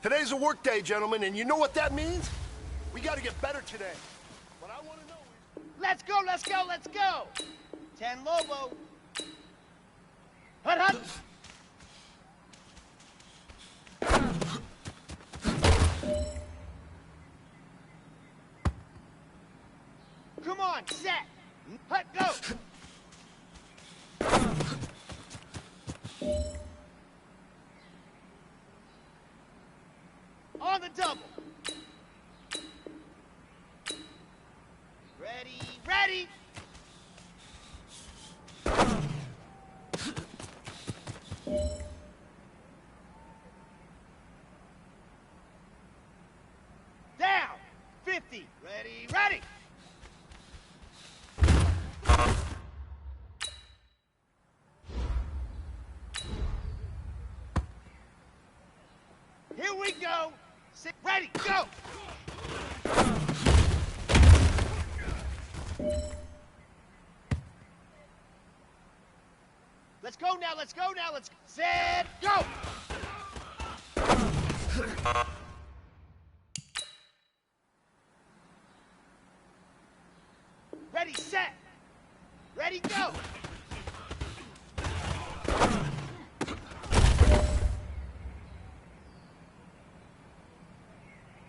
Today's a work day, gentlemen, and you know what that means? We gotta get better today. What I wanna know is... Let's go, let's go, let's go! 10 Lobo. Hut, hut! Come on, set! Hut, go! On the double. Ready, ready! Down! 50! Ready, ready! Here we go! Sit, ready, go! Let's go now, let's go now, let's... Set, go! Ready, set! Ready, go!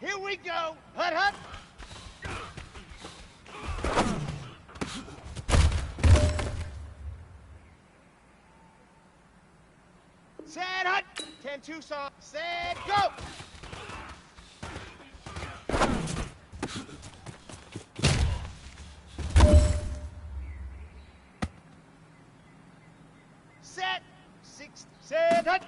Here we go! Hut, hut! Set, hut! 10-2 song. Set, go! Set, 6, set, hut!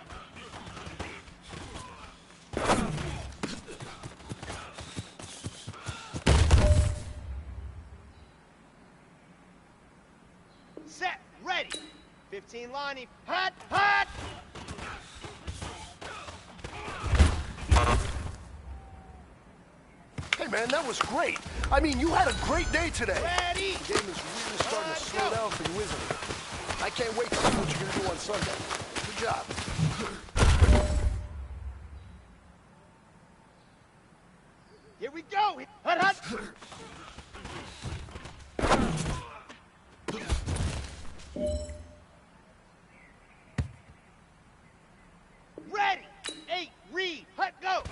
Set, ready. 15 Lonnie. Hut, hut! Hey, man, that was great. I mean, you had a great day today. Ready. The game is really starting to slow down for you, isn't it? I can't wait to see what you're going to do on Sunday. Good job. Here we go. Hut, hut! Ready! 8, read, hut, go!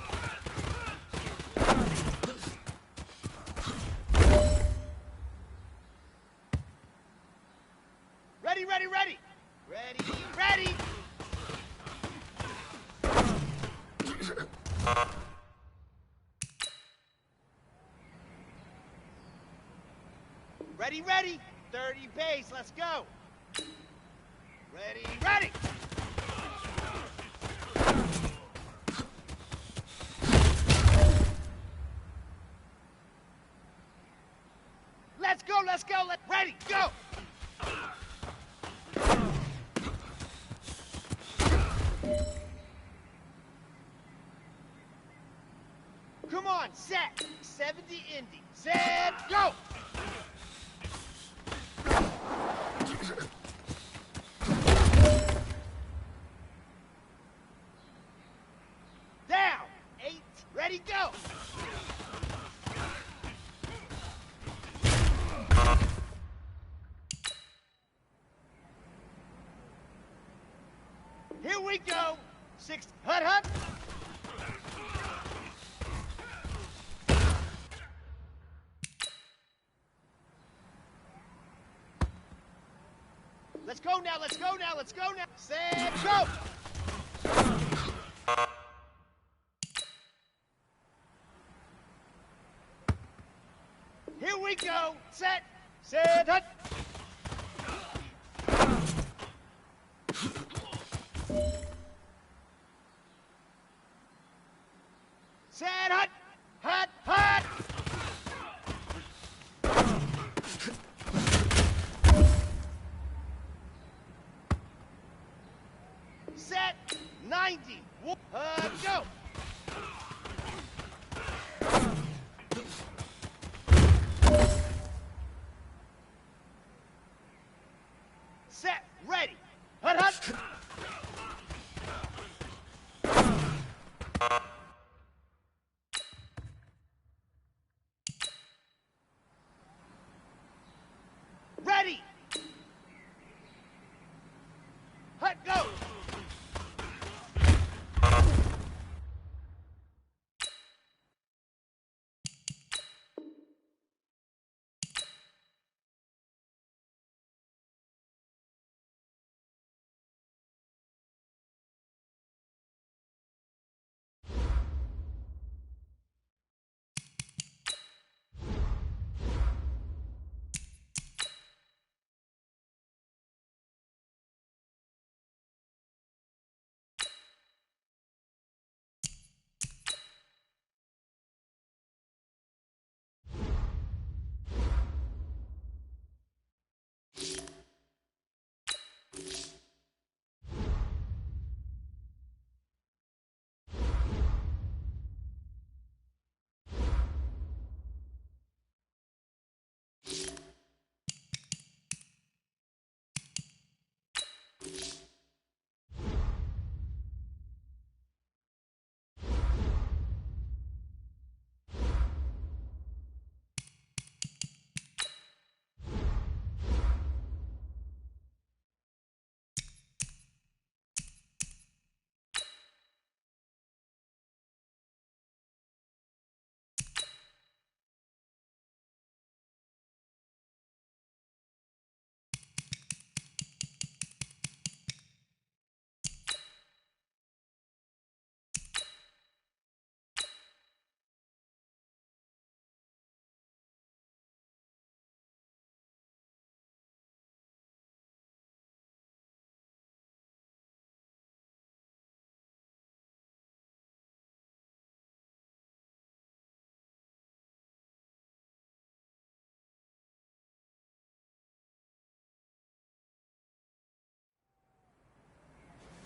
Ready, ready, ready! Ready, ready! Ready, ready! 30 base, let's go! Ready, ready! Let's go, let's go, ready, go! Come on, set! 70 Indy. Set, go! Down! 8, ready, go! Here we go! 6, hut, hut! Let's go now, let's go now, let's go now! Set, go! Here we go! Set, hut! Set, hut! Hut, hut! Set, 90. Go! Set, ready. Hut, hut.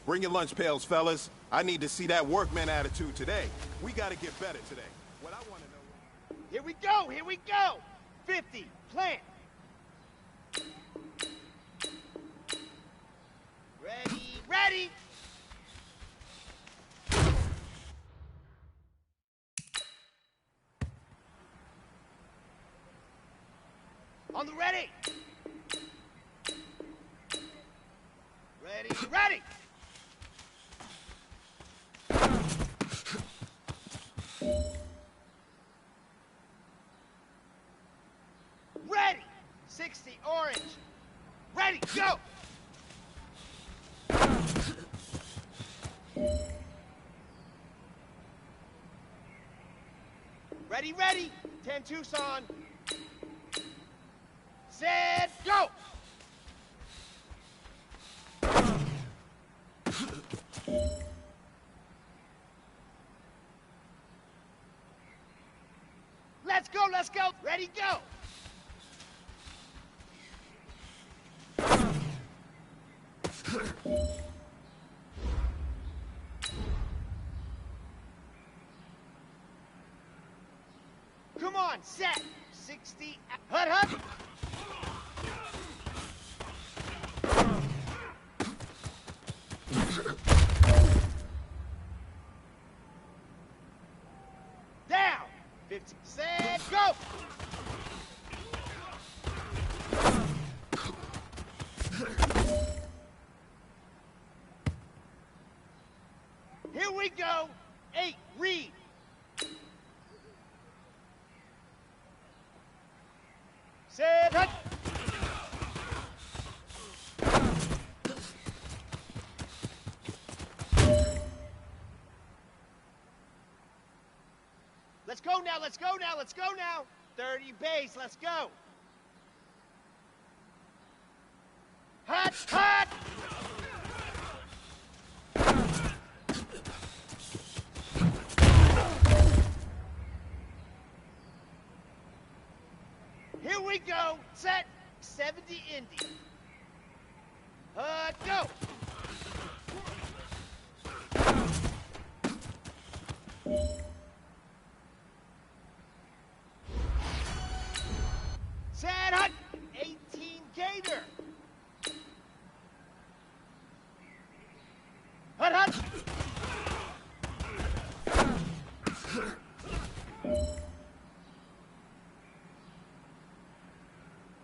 Bring your lunch pails, fellas. I need to see that workman attitude today. We gotta get better today. What I want to know... Here we go, here we go! 50, plant! Ready, ready! On the ready! Ready, ready! Ready! 60, orange! Ready, go! Ready, ready! 10, Tucson! Set, go! Let's go, let's go! Ready, go! Come on, set! 60, hut, hut! Down! 50, set, go! Here we go! 8, read! Set, hut! Let's go now, let's go now, let's go now! 30 base, let's go! Hut, hut! Here we go, set, 70 Indy. Go! Set, hut, 18 Gator. Hut, hut.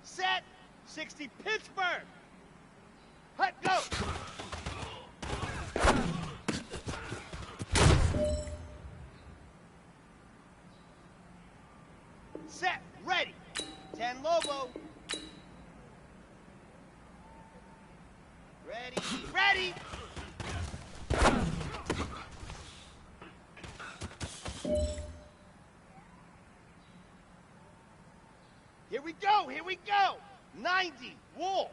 Set, 60 Pittsburgh. Hut, go. Set, ready. 10 Lobo. Ready, ready. Here we go, here we go. 90 Wolf.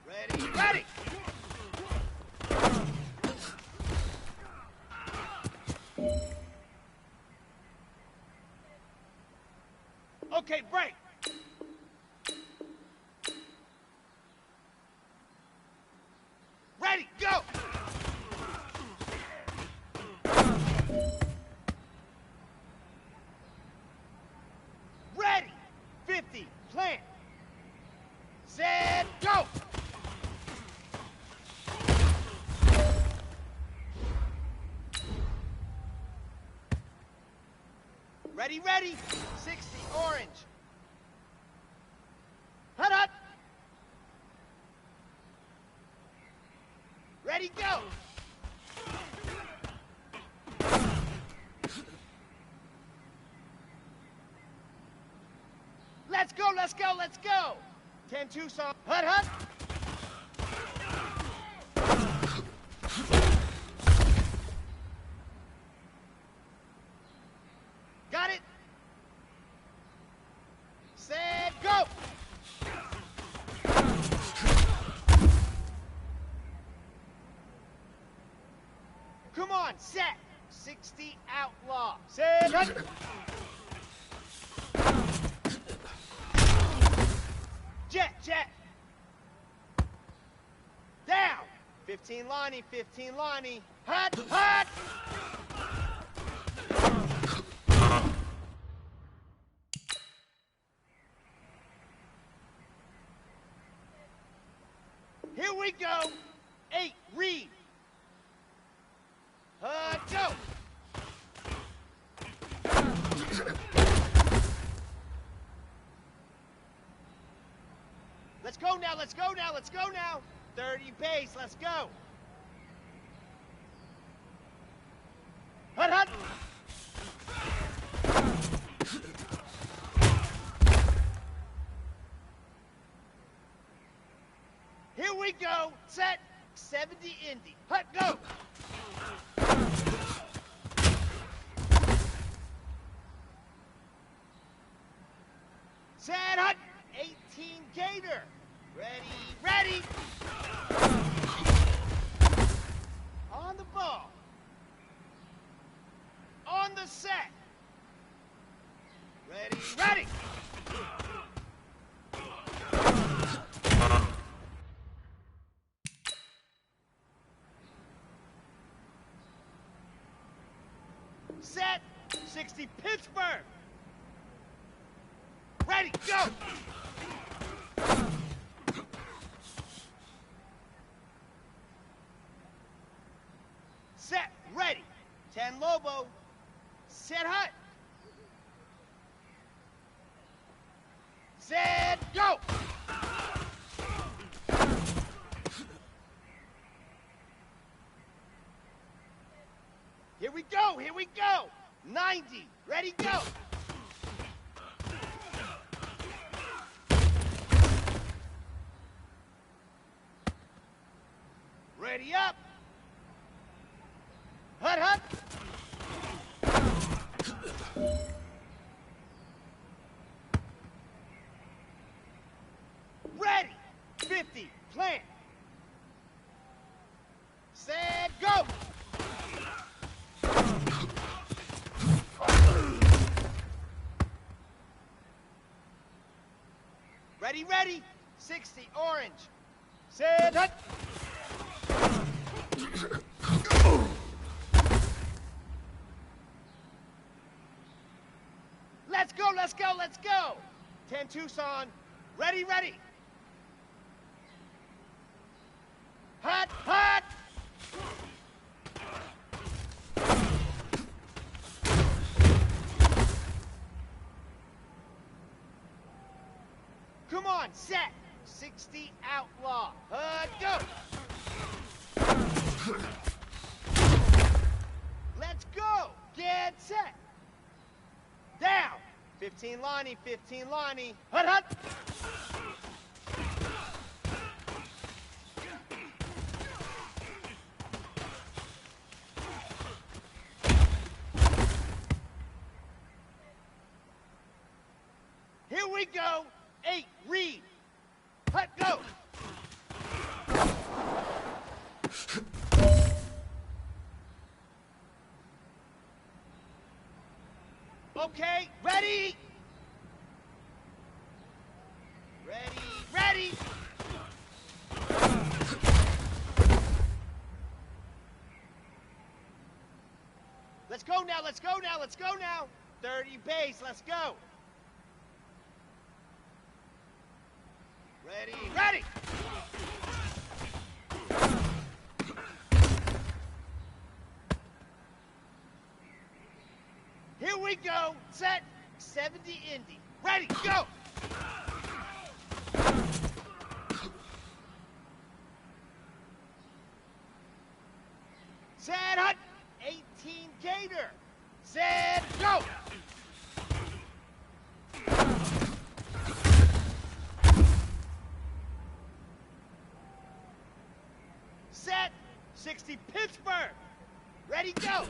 Ready, ready. Okay, break. Ready, go! Ready! 50, plant! Set, go! Ready, ready! 60, orange! Hut, hut! Ready, go! Let's go, let's go, let's go! 10 Tucson, hut, hut! Got it? Set, go! Come on, set! 60 outlaw. Set, hut! Jet, jet! Down! 15 Lonnie, 15 Lonnie. Hut, hut! Here we go. 8, read. Go. Let's go now, let's go now, let's go now. 30 base, let's go. Hut, hut. Here we go. Set. 70 Indy. Hut, go. Set, hut. 18 Gator. Ready, ready. On the ball. On the set. Ready, ready. Set. 60 Pittsburgh. Ready, go. Set, ready. 10 Lobo. Set, hut. Set, go. Here we go, here we go. 90, ready, go. Ready up. Hut, hut. Ready. 50, plant. Set, go. Ready, ready. 60, orange. Set, hut. Let's go, let's go, let's go. 10 Tucson. Ready, ready. Hut, hut. Come on, set. 60 Outlaw. Hut, go. Let's go. Get set. Down. 15 Lonnie, 15 Lonnie. Hut, hut. Here we go. 8, read. Hut, go. Okay, ready. Ready, ready. Let's go now, let's go now, let's go now. 30 base, let's go. Ready, ready. Here we go. Set. 70 Indy. Ready, go. Set, hut. 18 Gator. Set, go. Set. 60 Pittsburgh. Ready, go.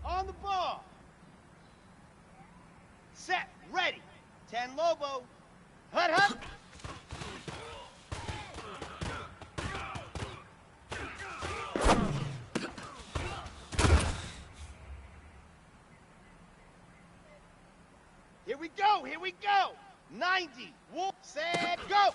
On the ball. Set, ready. 10 Lobo. Hut, hut. Here we go, here we go. 90, Wolf. set, go!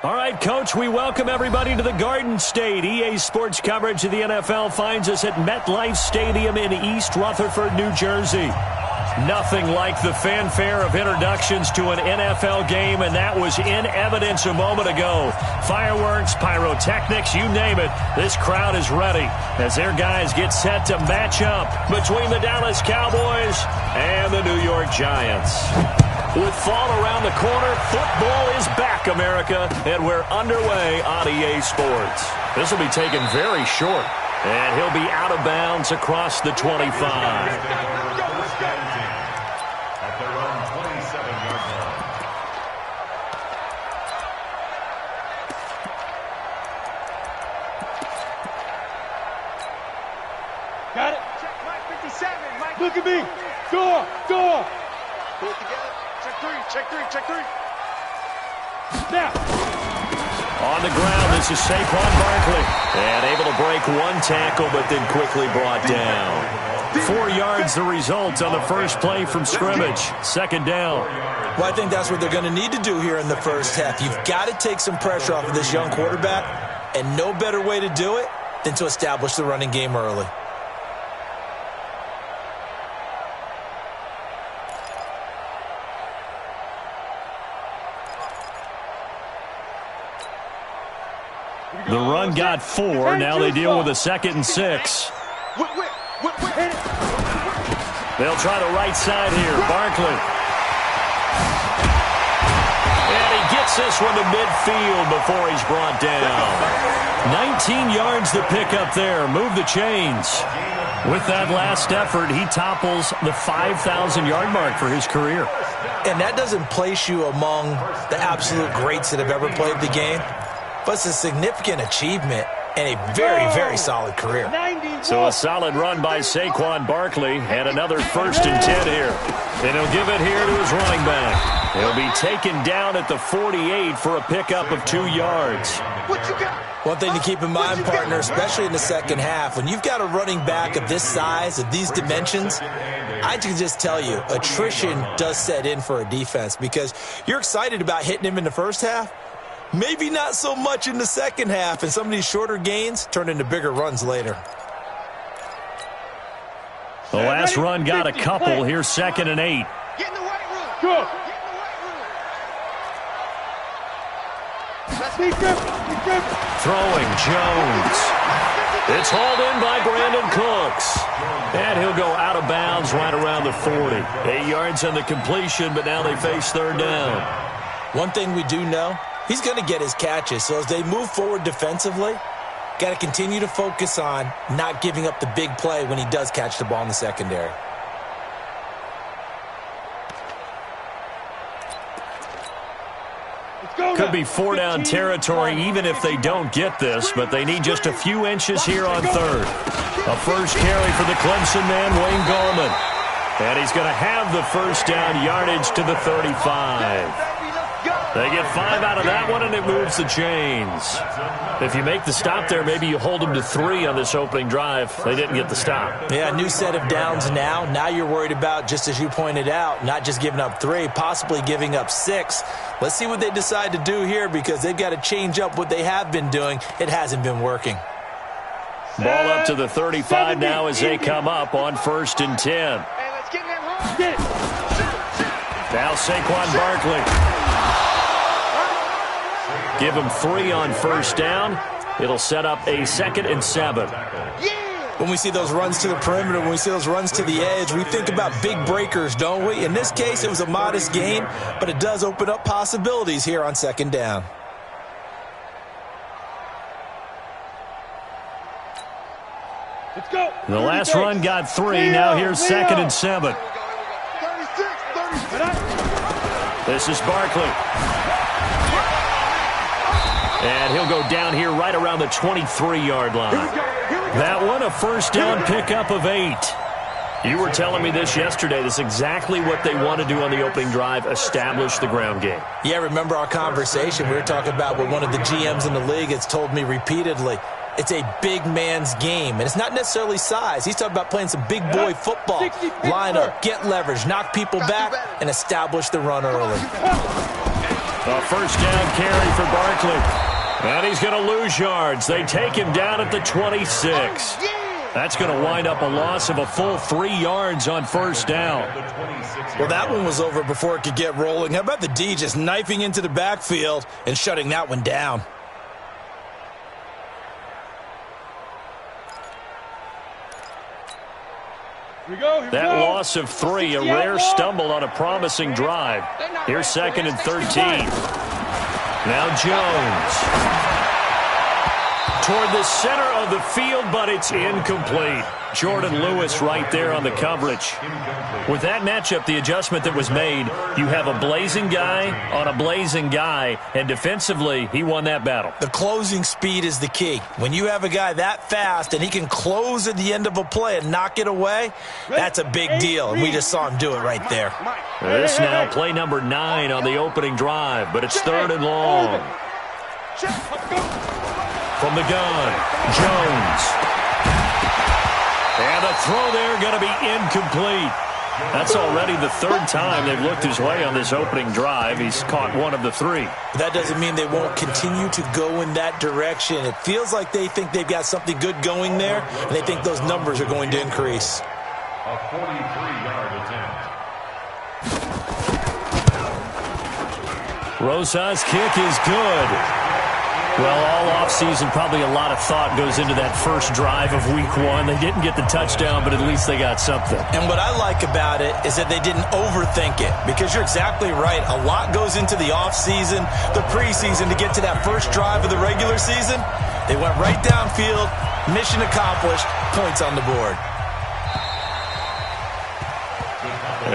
All right, Coach, we welcome everybody to the Garden State. EA Sports coverage of the NFL finds us at MetLife Stadium in East Rutherford, New Jersey. Nothing like the fanfare of introductions to an NFL game, and that was in evidence a moment ago. Fireworks, pyrotechnics, you name it. This crowd is ready as their guys get set to match up between the Dallas Cowboys and the New York Giants. With fall around the corner, football is back, America, and we're underway on EA Sports. This will be taken very short, and he'll be out of bounds across the 25. Look at me. Door. Pull it together. Check three. Now. On the ground, this is Saquon Barkley. And able to break one tackle, but then quickly brought down. 4 yards the result on the first play from scrimmage. Second down. Well, I think that's what they're going to need to do here in the first half. You've got to take some pressure off of this young quarterback, and no better way to do it than to establish the running game early. The run got 4. Now they deal with a 2nd and 6. They'll try the right side here. Barkley. And he gets this one to midfield before he's brought down. 19 yards to pick up there. Move the chains. With that last effort, he topples the 5,000-yard mark for his career. And that doesn't place you among the absolute greats that have ever played the game, but it's a significant achievement and a very, very solid career. So a solid run by Saquon Barkley and another 1st and 10 here. And he'll give it here to his running back. He'll be taken down at the 48 for a pickup of 2 yards. One thing to keep in mind, partner, especially in the second half, when you've got a running back of this size, of these dimensions, I can just tell you, attrition does set in for a defense because you're excited about hitting him in the first half. Maybe not so much in the second half, and some of these shorter gains turn into bigger runs later. The last run got a couple. Here's 2nd and 8. Get in the weight room. Go. Throwing Jones. It's hauled in by Brandon Cooks. And he'll go out of bounds right around the 40. 8 yards on the completion, but now they face 3rd down. One thing we do know, he's going to get his catches. So as they move forward defensively, got to continue to focus on not giving up the big play when he does catch the ball in the secondary. Could be 4-down territory even if they don't get this, but they need just a few inches here on 3rd. A first carry for the Clemson man, Wayne Gallman. And he's going to have the 1st down yardage to the 35. They get 5 out of that one, and it moves the chains. If you make the stop there, maybe you hold them to 3 on this opening drive. They didn't get the stop. Yeah, new set of downs now. Now you're worried about, just as you pointed out, not just giving up 3, possibly giving up 6. Let's see what they decide to do here because they've got to change up what they have been doing. It hasn't been working. Ball up to the 35 now as they come up on 1st and 10. Hey, let's get in that run. Now Saquon Barkley. Give him 3 on 1st down. It'll set up a 2nd and 7. When we see those runs to the perimeter, when we see those runs to the edge, we think about big breakers, don't we? In this case, it was a modest gain, but it does open up possibilities here on 2nd down. Let's go. The last run got 3. Now here's 2nd and 7. This is Barkley. And he'll go down here right around the 23-yard line. That one, a 1st down pickup of 8. You were telling me this yesterday. This is exactly what they want to do on the opening drive, establish the ground game. Yeah, remember our conversation. We were talking about what one of the GMs in the league has told me repeatedly. It's a big man's game, and it's not necessarily size. He's talking about playing some big boy football. Line up, get leverage, knock people back, and establish the run early. A 1st down carry for Barkley. And he's going to lose yards. They take him down at the 26. That's going to wind up a loss of a full 3 yards on 1st down. Well, that one was over before it could get rolling. How about the D just knifing into the backfield and shutting that one down? That loss of 3, a rare stumble on a promising drive. Here's 2nd and 13. Now Jones. toward the center of the field, but it's incomplete. Jordan Lewis right there on the coverage. With that matchup, the adjustment that was made, you have a blazing guy on a blazing guy, and defensively, he won that battle. The closing speed is the key. When you have a guy that fast and he can close at the end of a play and knock it away, that's a big deal, and we just saw him do it right there. This now play number 9 on the opening drive, but it's 3rd and long. From the gun, Jones. And the throw there going to be incomplete. That's already the 3rd time they've looked his way on this opening drive. He's caught 1 of the 3. That doesn't mean they won't continue to go in that direction. It feels like they think they've got something good going there, and they think those numbers are going to increase. A 43-yard attempt. Rosa's kick is good. Well, all offseason, probably a lot of thought goes into that first drive of week 1. They didn't get the touchdown, but at least they got something. And what I like about it is that they didn't overthink it, because you're exactly right. A lot goes into the offseason, the preseason, to get to that first drive of the regular season. They went right downfield, mission accomplished, points on the board.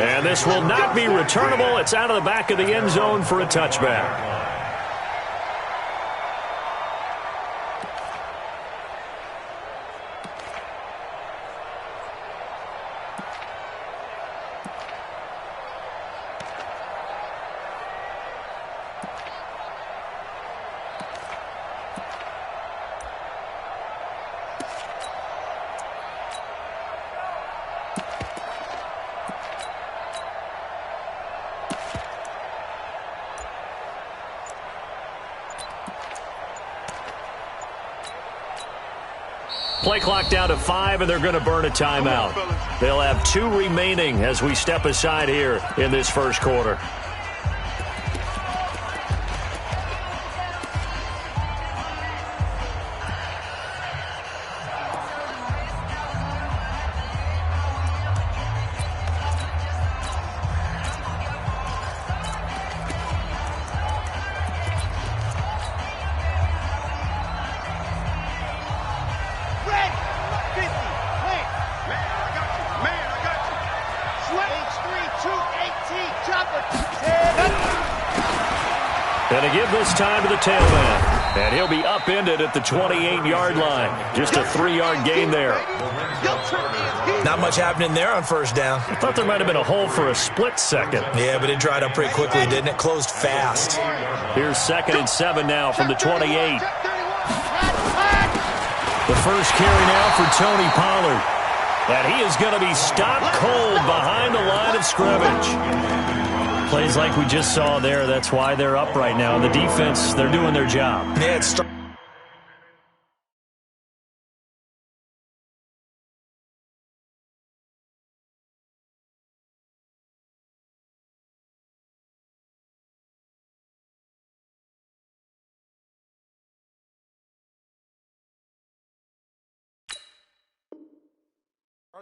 And this will not be returnable. It's out of the back of the end zone for a touchback. Play clock down to 5, and they're going to burn a timeout. They'll have 2 remaining as we step aside here in this first quarter. And to give this time to the tailback. And he'll be upended at the 28-yard line. Just a 3-yard gain there. Not much happening there on first down. I thought there might have been a hole for a split second. Yeah, but it dried up pretty quickly, didn't it? Closed fast. Here's 2nd and 7 now from the 28. The first carry now for Tony Pollard. And he is going to be stopped cold behind the line of scrimmage. Plays like we just saw there. That's why they're up right now. The defense, they're doing their job. Yeah, it's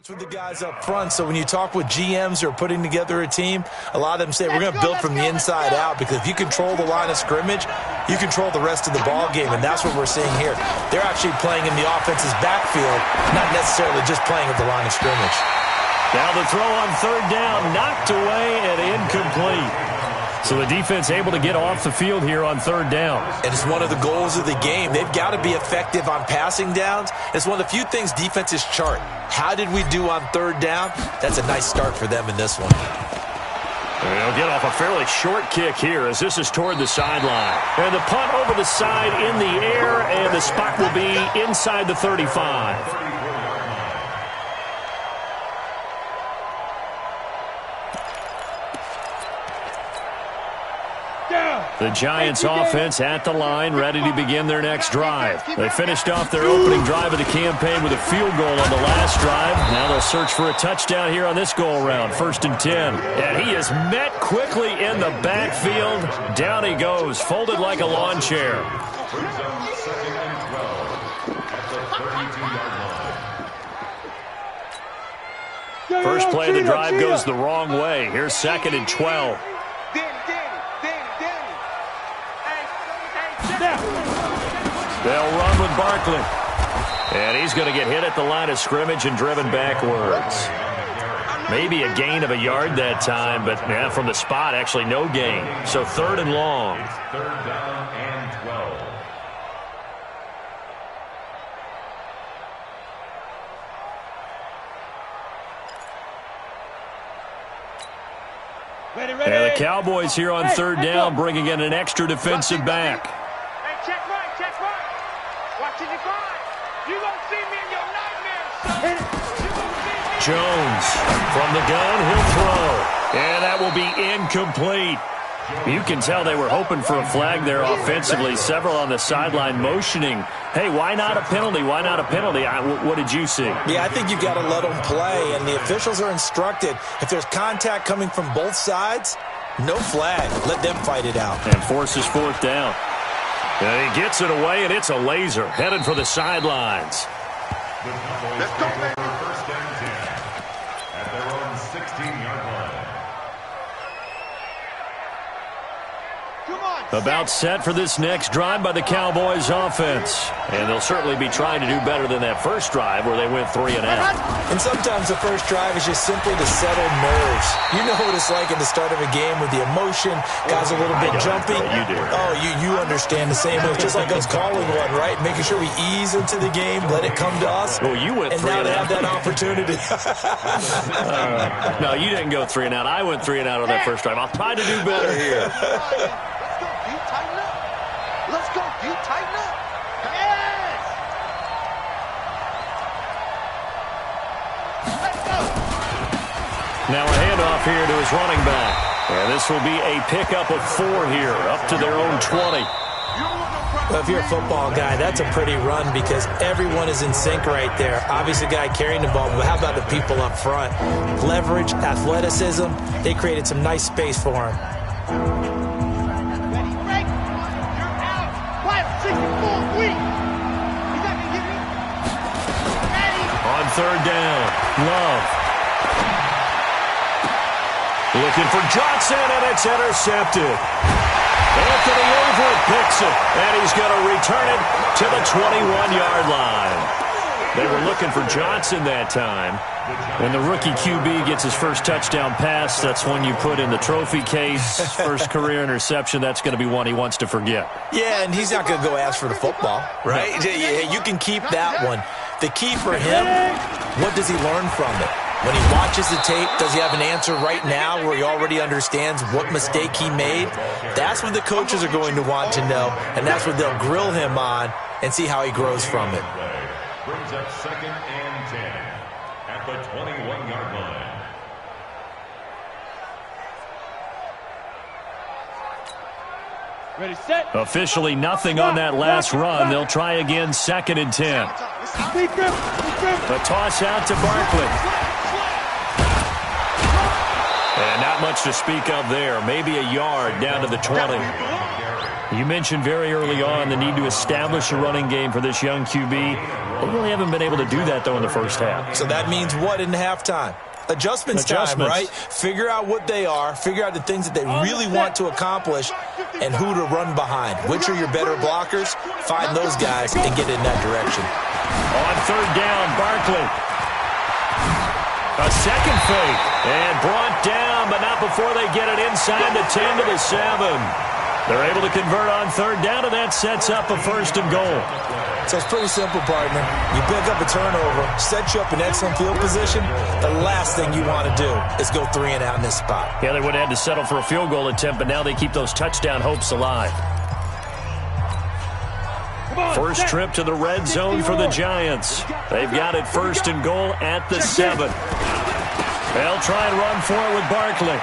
starts with the guys up front. So when you talk with GMs who are putting together a team, a lot of them say we're going to build from the inside out, because if you control the line of scrimmage, you control the rest of the ball game, and that's what we're seeing here. They're actually playing in the offense's backfield, not necessarily just playing at the line of scrimmage. Now the throw on 3rd down, knocked away and incomplete. So the defense able to get off the field here on 3rd down. And it's one of the goals of the game. They've got to be effective on passing downs. It's one of the few things defenses chart. How did we do on 3rd down? That's a nice start for them in this one. They'll get off a fairly short kick here as this is toward the sideline. And the punt over the side in the air, and the spot will be inside the 35. The Giants offense at the line, ready to begin their next drive. They finished off their opening drive of the campaign with a field goal on the last drive. Now they'll search for a touchdown here on this go-around, 1st and 10. And he is met quickly in the backfield. Down he goes, folded like a lawn chair. First play of the drive goes the wrong way. Here's 2nd and 12. They'll run with Barkley. And he's going to get hit at the line of scrimmage and driven backwards. Maybe a gain of a yard that time, but from the spot, actually no gain. So 3rd and long. It's 3rd down and 12. Ready. And the Cowboys here on 3rd down, bringing in an extra defensive back. Hey, check right. Watching your grind. You gonna see me in your nightmares, son. Jones from the gun, he'll throw. And that will be incomplete. You can tell they were hoping for a flag there offensively. Several on the sideline motioning, hey, why not a penalty? Why not a penalty? What did you see? Yeah, I think you've got to let them play, and the officials are instructed. If there's contact coming from both sides, no flag. Let them fight it out. And forces 4th down. And he gets it away, and it's a laser. Headed for the sidelines. Let's go, baby. 1st and 10 at their own 16-yard line. About set for this next drive by the Cowboys offense. And they'll certainly be trying to do better than that first drive where they went 3 and out. And sometimes the first drive is just simply to settle nerves. You know what it's like at the start of a game with the emotion, guys a little bit jumpy. You do. Oh, you understand the same way. It's just like us calling one, right? Making sure we ease into the game, let it come to us. Well, you went 3 and out. And now they have that opportunity. No, you didn't go 3 and out. I went 3 and out on that first drive. I'll try to do better here. Let's go, dude. Tighten up. Yes! Let's go! Now a handoff here to his running back. And this will be a pickup of 4 here, up to their own 20. Well, if you're a football guy, that's a pretty run because everyone is in sync right there. Obviously, the guy carrying the ball, but how about the people up front? Leverage, athleticism, they created some nice space for him. Ready, break! You're out! Quiet, 64, weak! He's not gonna give me... Ready! On 3rd down, Love. Looking for Johnson, and it's intercepted. Anthony Everett picks it, and he's going to return it to the 21-yard line. They were looking for Johnson that time. When the rookie QB gets his first touchdown pass, that's when you put in the trophy case. First career interception, that's going to be one he wants to forget. Yeah, and he's not going to go ask for the football, right? Yeah, you can keep that one. The key for him, what does he learn from it? When he watches the tape, does he have an answer right now where he already understands what mistake he made? That's what the coaches are going to want to know, and that's what they'll grill him on and see how he grows from it. Brings up 2nd and 10 at the 21-yard line. Ready, set! Officially nothing on that last run. They'll try again 2nd and 10. A toss out to Barkley. And not much to speak of there. Maybe a yard down to the 20. You mentioned very early on the need to establish a running game for this young QB. They really haven't been able to do that, though, in the first half. So that means what in halftime? Adjustments time, right? Figure out what they are, figure out the things that they really want to accomplish, and who to run behind. Which are your better blockers? Find those guys and get in that direction. On 3rd down, Barkley. A second fake. And brought down, but not before they get it inside the 10 to the 7. They're able to convert on 3rd down, and that sets up a 1st and goal. So it's pretty simple, partner. You pick up a turnover, set you up in excellent field position. The last thing you want to do is go 3 and out in this spot. Yeah, they would have had to settle for a field goal attempt, but now they keep those touchdown hopes alive. First trip to the red zone for the Giants. They've got it 1st and goal at the 7. They'll try and run for it with Barkley.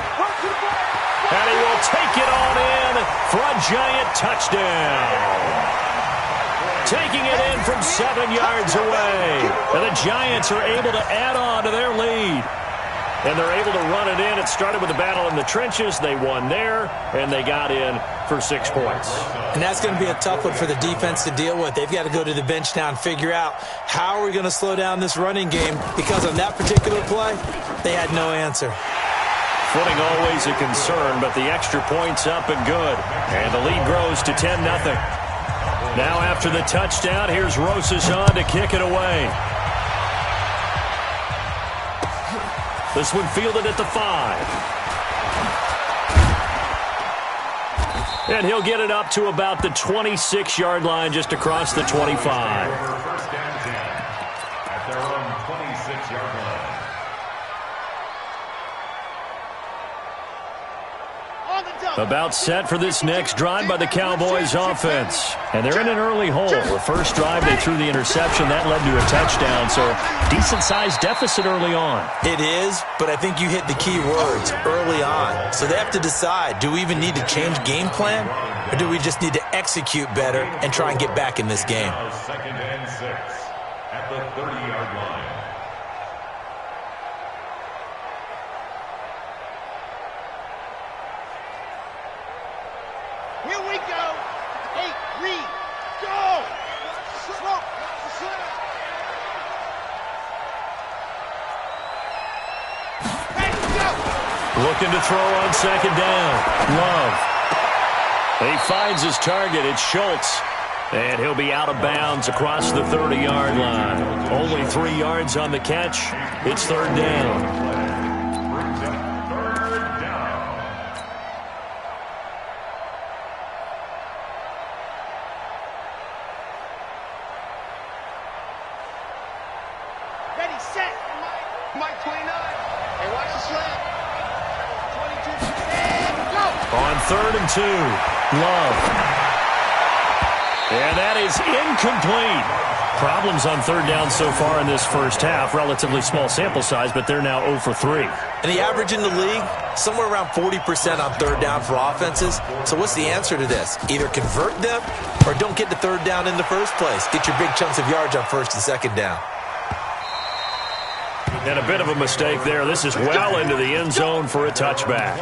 And he will take it on in for a Giant touchdown. Taking it in from 7 yards away. And the Giants are able to add on to their lead. And they're able to run it in. It started with a battle in the trenches. They won there, and they got in for 6 points. And that's going to be a tough one for the defense to deal with. They've got to go to the bench now and figure out how are we going to slow down this running game, because on that particular play, they had no answer. Footing always a concern, but the extra point's up and good. And the lead grows to 10-0. Now after the touchdown, here's Rosas on to kick it away. This one fielded at the 5. And he'll get it up to about the 26-yard line just across the 25. First down 10 at their own 26-yard line. About set for this next drive by the Cowboys offense. And they're in an early hole. The first drive, they threw the interception. That led to a touchdown. So decent-sized deficit early on. It is, but I think you hit the key words, early on. So they have to decide, do we even need to change game plan? Or do we just need to execute better and try and get back in this game? Second and 6 at the 30-yard line. Here we go. 8, read, go. Smoke. Hey, go. Looking to throw on second down. Love. He finds his target. It's Schultz. And he'll be out of bounds across the 30-yard line. Only 3 yards on the catch. It's third down. Third and 2. Love. And that is incomplete. Problems on third down so far in this first half. Relatively small sample size, but they're now 0 for 3. And the average in the league, somewhere around 40% on third down for offenses. So what's the answer to this? Either convert them or don't get to third down in the first place. Get your big chunks of yards on first and second down. And a bit of a mistake there. This is well into the end zone for a touchback.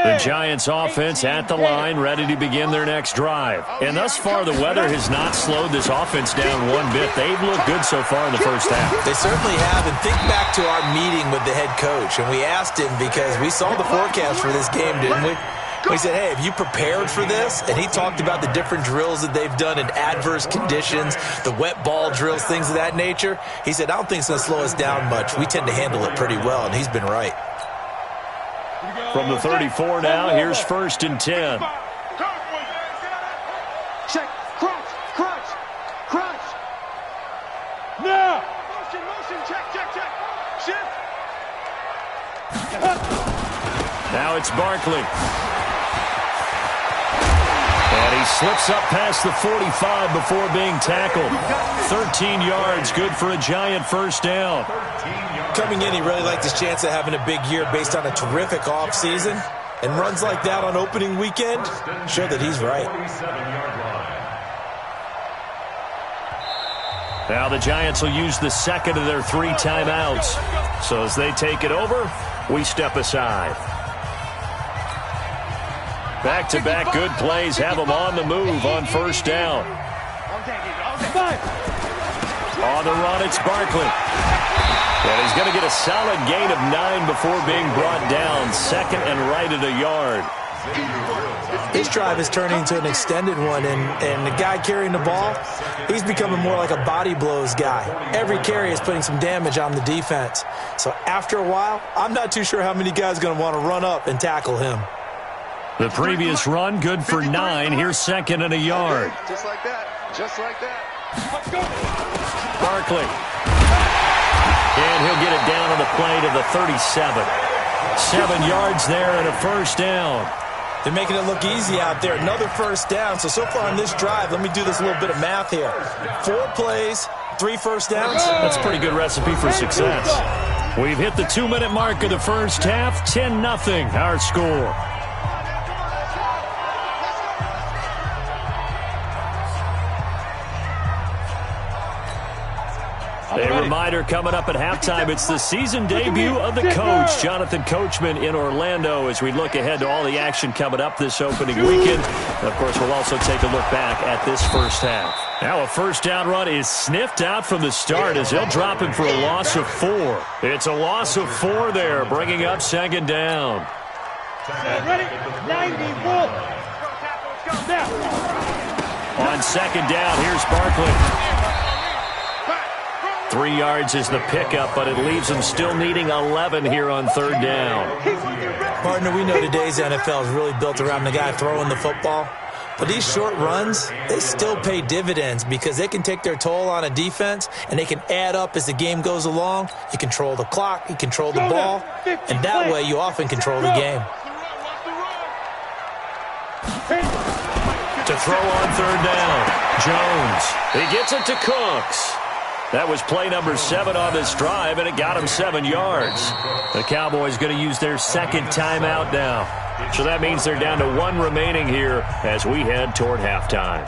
The Giants offense at the line, ready to begin their next drive. And thus far, the weather has not slowed this offense down one bit. They've looked good so far in the first half. They certainly have. And think back to our meeting with the head coach. And we asked him because we saw the forecast for this game, didn't we? We said, hey, have you prepared for this? And he talked about the different drills that they've done in adverse conditions, the wet ball drills, things of that nature. He said, I don't think it's going to slow us down much. We tend to handle it pretty well, and he's been right. From the 34 now, here's first and 10. Check, crunch, crunch, crunch. Now. Motion, check, shift. Now it's Barkley. And he slips up past the 45 before being tackled. 13 yards, good for a Giant first down. Coming in, he really liked his chance of having a big year based on a terrific offseason. And runs like that on opening weekend show that he's right. Now the Giants will use the second of their 3 timeouts. So as they take it over, we step aside. Back-to-back good plays have them on the move on first down. On the run, it's Barkley. And he's going to get a solid gain of 9 before being brought down. Second and right at a yard. This drive is turning into an extended one, and the guy carrying the ball, he's becoming more like a body blows guy. Every carry is putting some damage on the defense. So after a while, I'm not too sure how many guys are going to want to run up and tackle him. The previous run, good for 9. Here's second and a yard. Just like that. Just like that. Let's go. Barkley. And he'll get it down on the play to the 37. 7 yards there and a first down. They're making it look easy out there. Another first down. So far on this drive, let me do this little bit of math here. 4 plays, 3 first downs. That's a pretty good recipe for success. We've hit the 2-minute mark of the first half. 10-0 our score. A reminder coming up at halftime, it's the season debut of the coach, Jonathan Coachman, in Orlando, as we look ahead to all the action coming up this opening weekend. And of course, we'll also take a look back at this first half. Now a first down run is sniffed out from the start as they'll drop him for a loss of 4. It's a loss of 4 there, bringing up second down. Ready? 91. On second down, here's Barkley. 3 yards is the pickup, but it leaves them still needing 11 here on third down. Partner, we know today's NFL is really built around the guy throwing the football. But these short runs, they still pay dividends because they can take their toll on a defense, and they can add up as the game goes along. You control the clock, you control the ball, and that way you often control the game. To throw on third down, Jones. He gets it to Cooks. That was play number 7 on this drive, and it got him 7 yards. The Cowboys going to use their second timeout now. So that means they're down to 1 remaining here as we head toward halftime.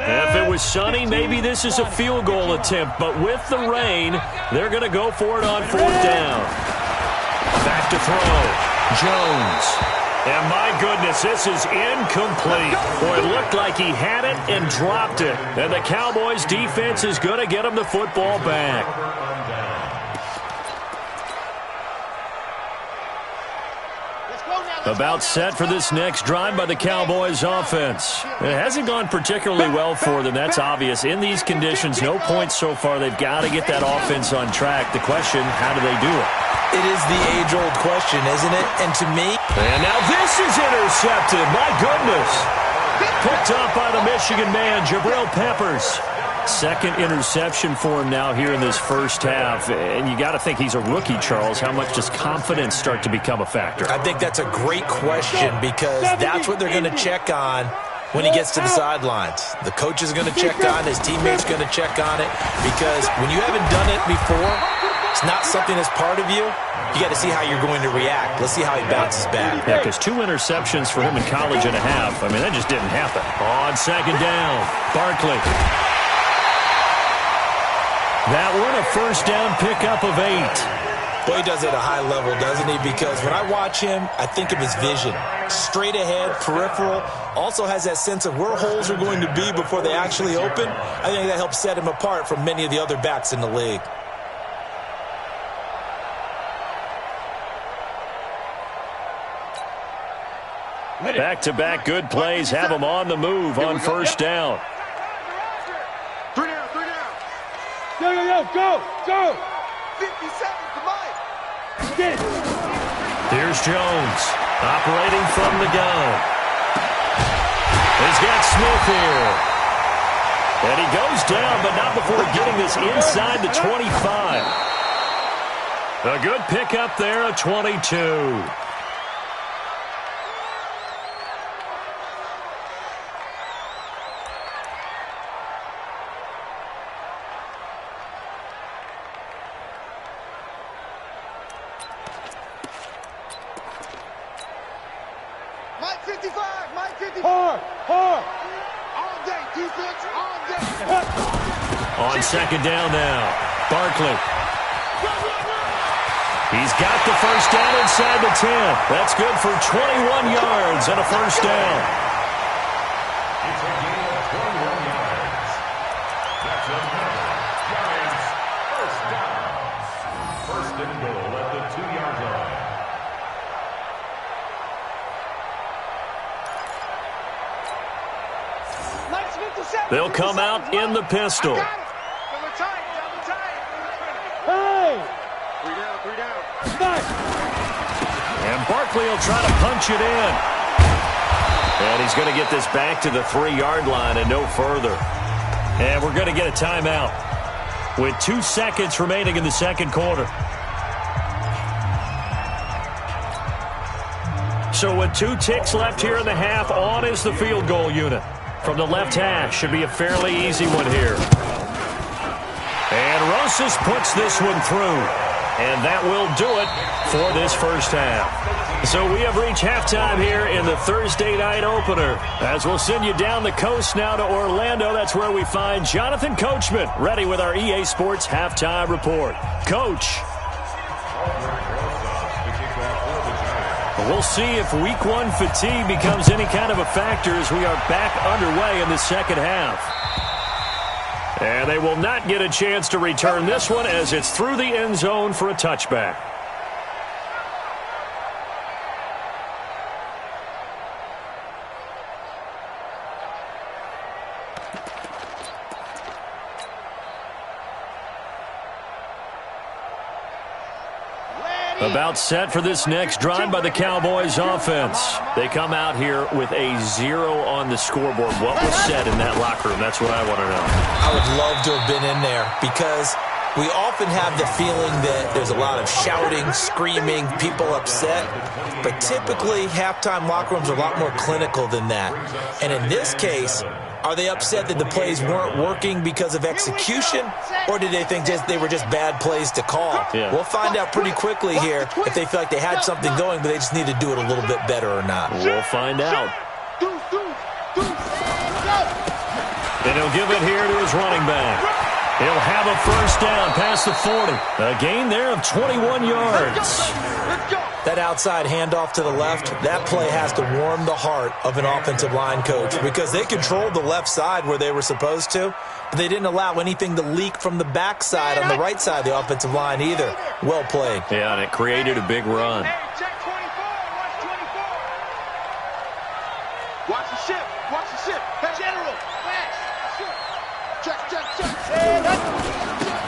If it was sunny, maybe this is a field goal attempt, but with the rain, they're going to go for it on 4th down. Back to throw. Jones. And my goodness, this is incomplete. Boy, it looked like he had it and dropped it. And the Cowboys defense is going to get him the football back. About set for this next drive by the Cowboys offense. It hasn't gone particularly well for them, that's obvious. In these conditions, no points so far. They've got to get that offense on track. The question, how do they do it? It is the age-old question, isn't it? And to me... And now this is intercepted. My goodness. Picked up by the Michigan man, Jabril Peppers. Second interception for him now here in this first half. And you got to think he's a rookie, Charles. How much does confidence start to become a factor? I think that's a great question because that's what they're going to check on when he gets to the sidelines. The coach is going to check on, his teammates going to check on it, because when you haven't done it before, it's not something that's part of you. You got to see how you're going to react. Let's see how he bounces back. Yeah, because 2 interceptions for him in college and a half. I mean, that just didn't happen. On second down, Barkley. That one, a first down pickup of 8. Boy, he does it at a high level, doesn't he? Because when I watch him, I think of his vision. Straight ahead, peripheral. Also has that sense of where holes are going to be before they actually open. I think that helps set him apart from many of the other backs in the league. Back-to-back good plays have him on the move on first down. 3 down, 3 down. Go! 50 seconds to mine. Get it. Here's Jones, operating from the gun. He's got Smith here. And he goes down, but not before getting this inside the 25. A good pickup there, a 22. Mike 55, Mike 55. Hard. All day, defense, all day. On second down now, Barkley. He's got the first down inside the 10. That's good for 21 yards and a first down. It's a gain of 21 yards. That's another Giants first down. First and goal at the 2-yard line. They'll come out in the pistol. Hey! 3 down. And Barkley will try to punch it in. And he's going to get this back to the 3-yard line and no further. And we're going to get a timeout with 2 seconds remaining in the second quarter. So with 2 ticks left here in the half, on is the field goal unit. From the left hash, should be a fairly easy one here. And Rosas puts this one through. And that will do it for this first half. So we have reached halftime here in the Thursday night opener. As we'll send you down the coast now to Orlando. That's where we find Jonathan Coachman ready with our EA Sports halftime report. Coach. We'll see if week one fatigue becomes any kind of a factor as we are back underway in the second half. And they will not get a chance to return this one as it's through the end zone for a touchback. About set for this next drive by the Cowboys offense. They come out here with a 0 on the scoreboard. What was said in that locker room? That's what I want to know. I would love to have been in there because we often have the feeling that there's a lot of shouting, screaming, people upset. But typically, halftime locker rooms are a lot more clinical than that. And in this case, are they upset that the plays weren't working because of execution, or did they think they were just bad plays to call? Yeah. We'll find out pretty quickly here if they feel like they had something going, but they just need to do it a little bit better or not. We'll find out. And he'll give it here to his running back. He'll have a first down past the 40. A gain there of 21 yards. That outside handoff to the left, that play has to warm the heart of an offensive line coach because they controlled the left side where they were supposed to, but they didn't allow anything to leak from the backside on the right side of the offensive line either. Well played. Yeah, and it created a big run. Watch the ship. Watch the ship. General, flash. Check.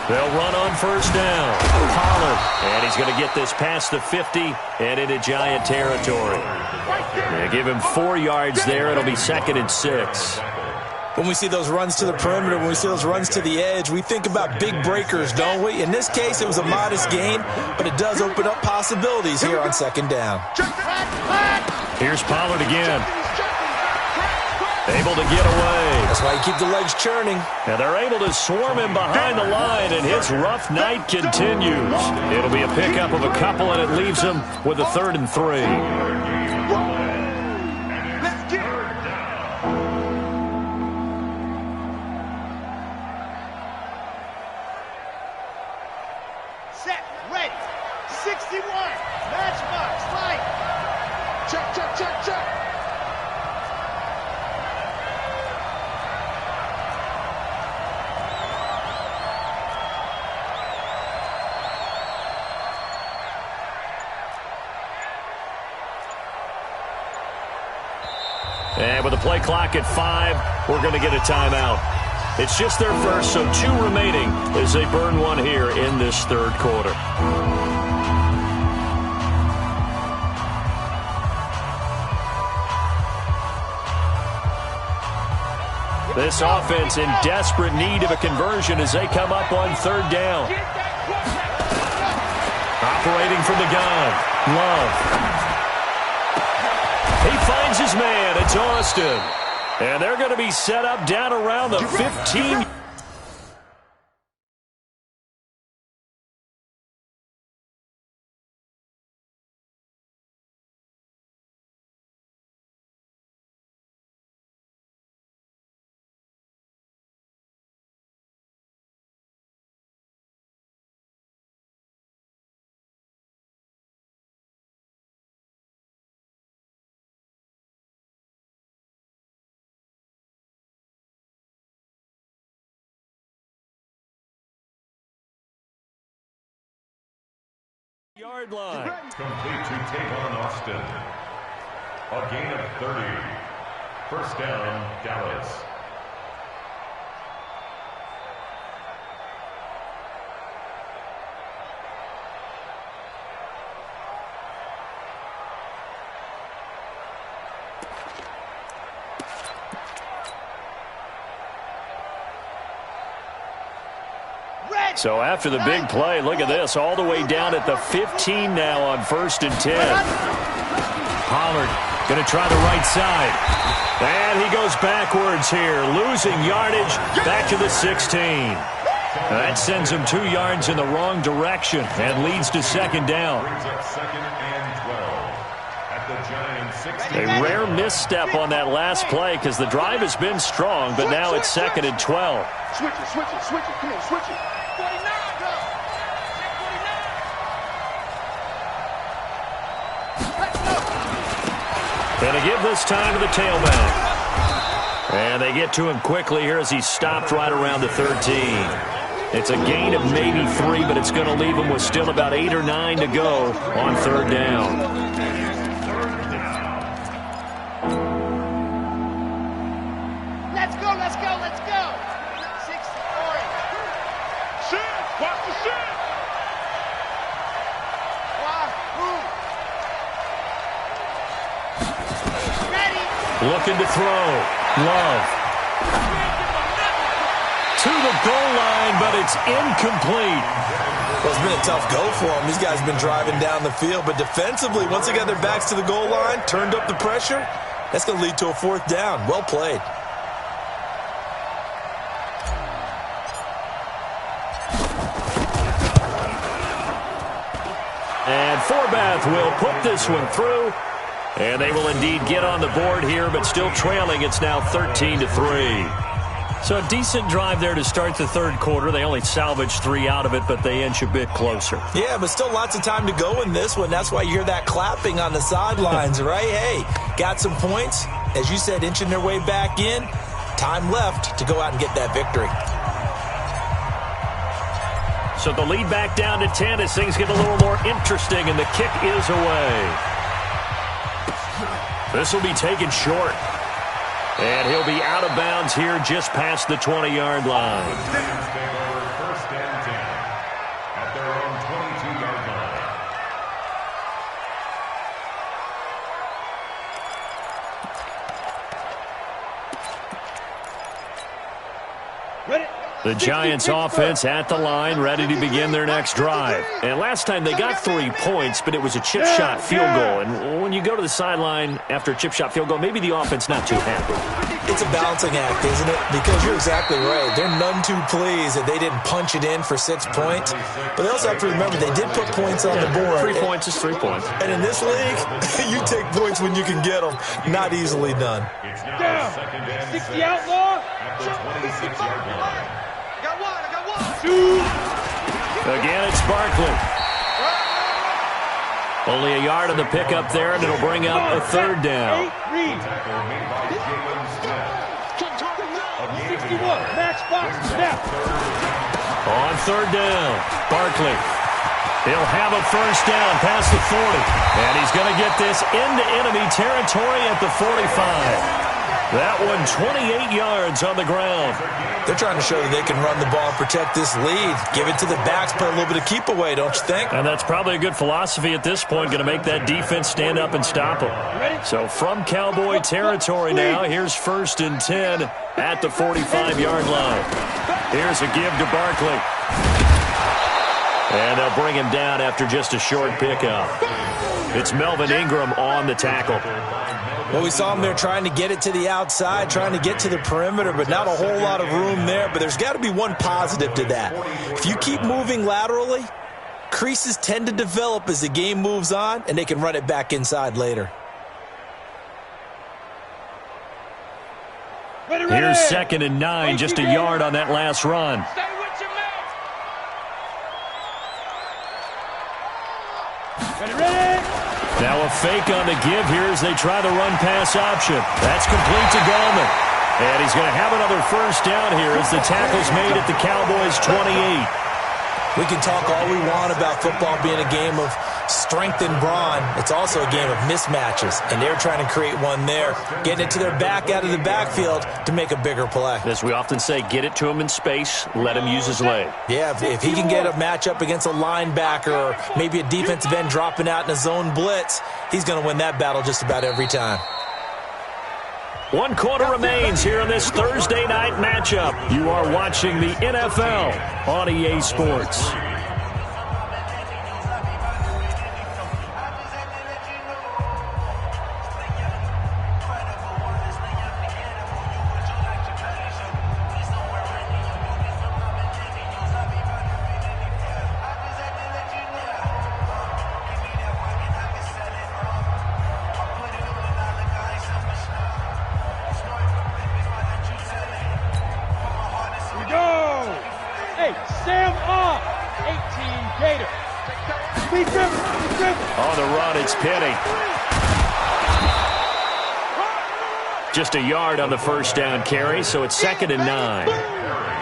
They'll run on first down. Pollard. And he's going to get this past the 50 and into Giant territory. They give him 4 yards there. It'll be 2nd and 6. When we see those runs to the perimeter, when we see those runs to the edge, we think about big breakers, don't we? In this case, it was a modest gain, but it does open up possibilities here on 2nd down. Here's Pollard again. Able to get away. That's why you keep the legs churning. And they're able to swarm him behind the line, and his rough night continues. It'll be a pickup of a couple, and it leaves him with a 3rd and 3. Let's get it. Set, ready. 61. Matchbox, light. Check. And with the play clock at 5, we're going to get a timeout. It's just their first, so 2 remaining as they burn one here in this 3rd quarter. This offense in desperate need of a conversion as they come up on 3rd down. Operating from the gun, Love. He finds his man. It's Austin. And they're going to be set up down around the 15. Yard line. Complete to Tavon Austin. A gain of 30. First down, Dallas. So after the big play, look at this, all the way down at the 15 now on 1st and 10. Pollard going to try the right side. And he goes backwards here, losing yardage back to the 16. That sends him 2 yards in the wrong direction and leads to second down. Brings up second and 12 at the Giants 60. A rare misstep on that last play because the drive has been strong, but now it's second and 12. Switch it, switch it, switch it. Come on, switch it. 49, go. And they give this time to the tailback. And they get to him quickly here as he's stopped right around the 13. It's a gain of maybe 3, but it's going to leave him with still about 8 or 9 to go on third down. Let's go, let's go, let's go. 60, 40. Shit, watch the shit. Ready. Looking to throw. Love. To the goal line, but it's incomplete. Well, it's been a tough go for them. These guys have been driving down the field, but defensively, once they got their backs to the goal line, turned up the pressure, that's going to lead to a fourth down. Well played. And Forbath will put this one through. And they will indeed get on the board here, but still trailing. It's now 13-3. So a decent drive there to start the third quarter. They only salvaged 3 out of it, but they inch a bit closer. Yeah, but still lots of time to go in this one. That's why you hear that clapping on the sidelines, right? Hey, got some points. As you said, inching their way back in. Time left to go out and get that victory. So the lead back down to 10 as things get a little more interesting, and the kick is away. This will be taken short. And he'll be out of bounds here just past the 20-yard line. First and 10 at their own 22-yard line. Ready. The Giants offense at the line, ready to begin their next drive. And last time they got 3 points, but it was a chip shot field goal. And when you go to the sideline after a chip shot field goal, maybe the offense not too happy. It's a balancing act, isn't it? Because you're exactly right. They're none too pleased that they didn't punch it in for 6 points. But they also have to remember they did put points on the board. 3 points is 3 points. And in this league, you take points when you can get them. Not easily done. It's now Down. second and 60 6 outlaw. at the 26-yard line. I got one. Again, it's Barkley. Only a yard on the pickup there, and it'll bring up a third down. Tackle made by Jalen Smith. 61. Match box. Snap. On third down, Barkley. He'll have a first down past the 40. And he's going to get this into enemy territory at the 45. That one 28 yards on the ground. They're trying to show that they can run the ball and protect this lead. Give it to the backs, play a little bit of keep away, don't you think? And that's probably a good philosophy at this point, going to make that defense stand up and stop them. So from Cowboy territory now, here's first and 10 at the 45-yard line. Here's a give to Barkley. And they'll bring him down after just a short pickup. It's Melvin Ingram on the tackle. Well, we saw him there trying to get it to the outside, trying to get to the perimeter, but not a whole lot of room there. But there's got to be one positive to that. If you keep moving laterally, creases tend to develop as the game moves on, and they can run it back inside later. Here's second and 9, just a yard on that last run. Now a fake on the give here as they try the run-pass option. That's complete to Gallman. And he's going to have another first down here as the tackle's made at the Cowboys' 28. We can talk all we want about football being a game of strength and brawn. It's also a game of mismatches, and they're trying to create one there, getting it to their back out of the backfield to make a bigger play. As we often say, get it to him in space, let him use his leg. Yeah, if he can get a matchup against a linebacker or maybe a defensive end dropping out in a zone blitz, he's going to win that battle just about every time. 1 quarter remains here in this Thursday night matchup. You are watching the NFL on EA Sports. him off. 18 Gator. On the run, it's Penny. Just a yard on the first down carry, so it's 2nd and 9.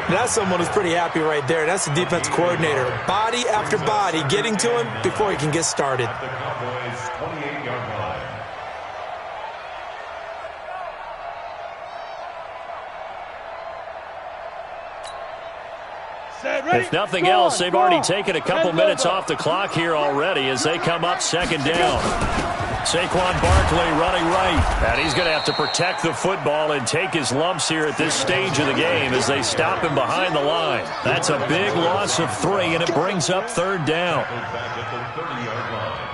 That's someone who's pretty happy right there. That's the defense coordinator. Body after body getting to him before he can get started. At the Cowboys' 28-yard line. If nothing else, they've already taken a couple minutes off the clock here already as they come up 2nd down. Saquon Barkley running right. And he's going to have to protect the football and take his lumps here at this stage of the game as they stop him behind the line. That's a big loss of 3, and it brings up 3rd down. Back at the 30-yard line.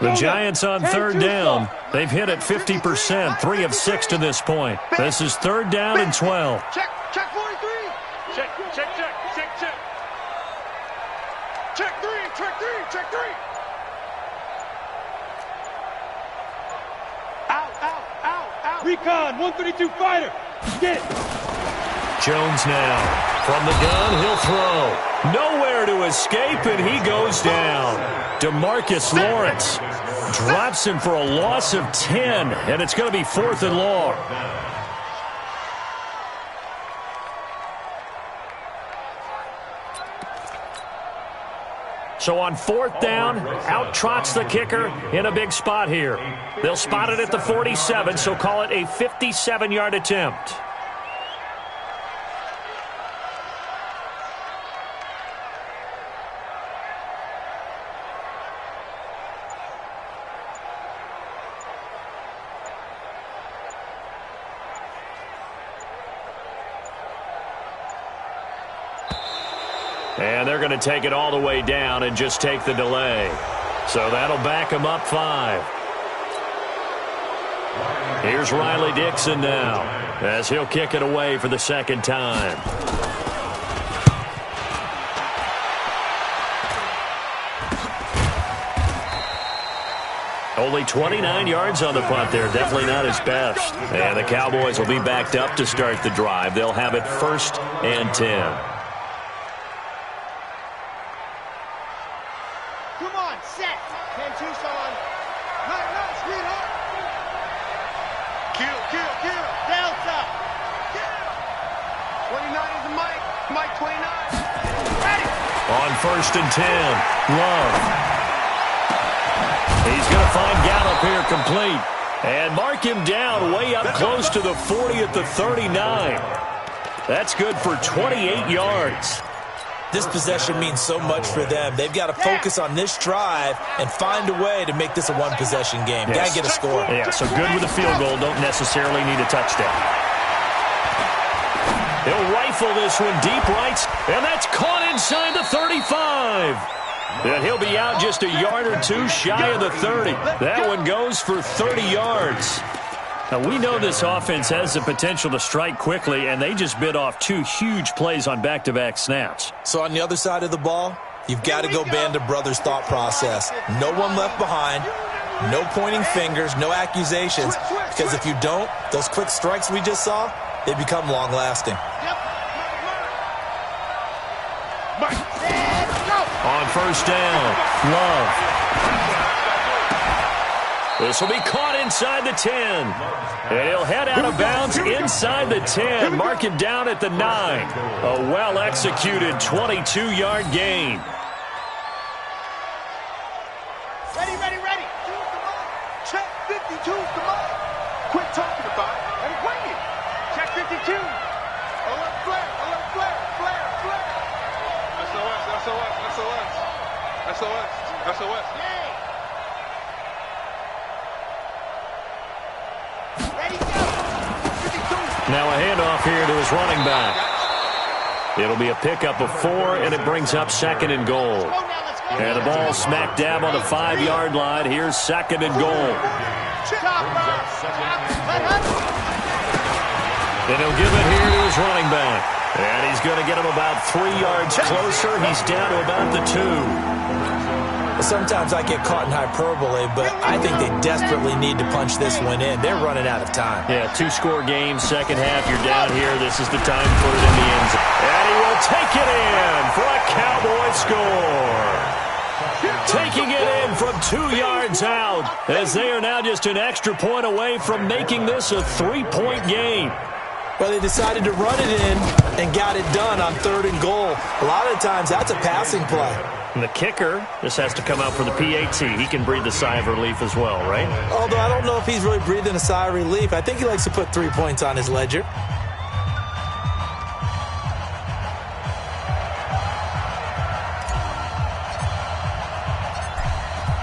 The Giants on 3rd down. They've hit it 50%, 3 of 6 to this point. This is 3rd down and 12. Check 43. Check. Check 3. Out. Recon, 132 fighter. Get it. Jones now. From the gun, he'll throw. Nowhere to escape, and he goes down. DeMarcus Lawrence drops him for a loss of 10, and it's going to be 4th and long. So on 4th down, out trots the kicker in a big spot here. They'll spot it at the 47, so call it a 57-yard attempt. And they're going to take it all the way down and just take the delay. So that'll back them up 5. Here's Riley Dixon now as he'll kick it away for the 2nd time. Only 29 yards on the punt there. Definitely not his best. And the Cowboys will be backed up to start the drive. They'll have it 1st and 10. On 1st and 10, Love. He's going to find Gallup here complete. And mark him down way up close to the 40 at the 39. That's good for 28 yards. This possession means so much for them. They've got to focus on this drive and find a way to make this a one-possession game. Got to get a score. Yeah, so good with a field goal. Don't necessarily need a touchdown. He'll rifle this one deep right, and that's caught inside the 35. And he'll be out just a yard or 2 shy of the 30. That one goes for 30 yards. Now, we know this offense has the potential to strike quickly, and they just bit off 2 huge plays on back-to-back snaps. So on the other side of the ball, you've got to go band of brothers thought process. No one left behind, no pointing fingers, no accusations, because if you don't, those quick strikes we just saw, they become long-lasting. On 1st down, Love. This will be caught inside the 10. And he'll head out of bounds inside the 10. Mark him down at the 9. A well-executed 22-yard gain. Ready. Check 52, come on. Quit talking about it and wing it. Check 52. Alert flare. SOS. Now a handoff here to his running back. It'll be a pickup of 4, and it brings up 2nd and goal. And the ball smack dab on the 5-yard line. Here's 2nd and goal. And he'll give it here to his running back. And he's going to get him about 3 yards closer. He's down to about the 2. Sometimes I get caught in hyperbole, but I think they desperately need to punch this one in. They're running out of time. Yeah, 2-score game, second half. You're down here. This is the time to put it in the end zone. And he will take it in for a Cowboy score. Taking it in from 2 yards out, as they are now just an extra point away from making this a 3-point game. Well, they decided to run it in and got it done on 3rd and goal. A lot of times, that's a passing play. And the kicker, this has to come out for the PAT. He can breathe a sigh of relief as well, right? Although I don't know if he's really breathing a sigh of relief. I think he likes to put 3 points on his ledger.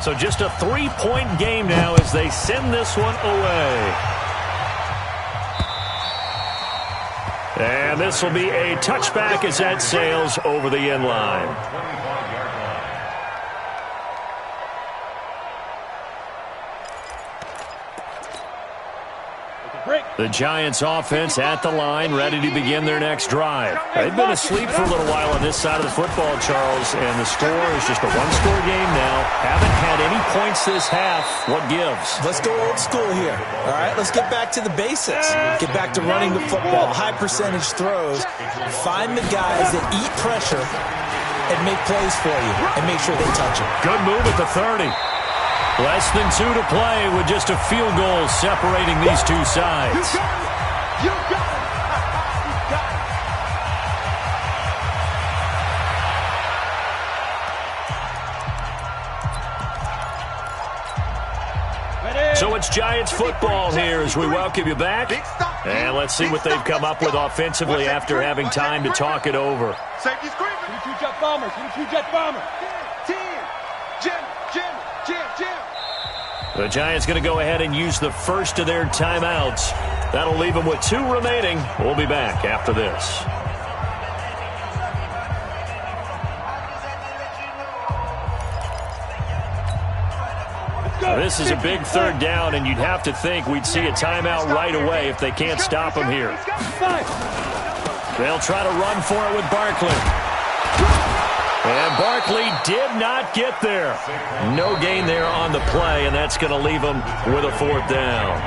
So just a 3-point game now as they send this one away. And this will be a touchback as that sails over the end line. The Giants offense at the line, ready to begin their next drive. They've been asleep for a little while on this side of the football, Charles, and the score is just a 1-score game now. Haven't had any points this half. What gives? Let's go old school here. All right, let's get back to the basics. Get back to running the football, high percentage throws. Find the guys that eat pressure and make plays for you and make sure they touch it. Good move at the 30. Less than 2 to play with just a field goal separating these two sides. You got it. So it's Giants football here as we welcome you back. And let's see what they've come up with offensively after having time to talk it over. Safety screaming. 22 jet bombers. 22 jet bombers. 10. Jim. The Giants going to go ahead and use the first of their timeouts. That'll leave them with 2 remaining. We'll be back after this. This is a big 3rd down, and you'd have to think we'd see a timeout right away if they can't stop him here. They'll try to run for it with Barkley. And Barkley did not get there. No gain there on the play, and that's going to leave him with a 4th down.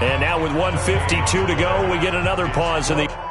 And now with 1:52 to go, we get another pause in the...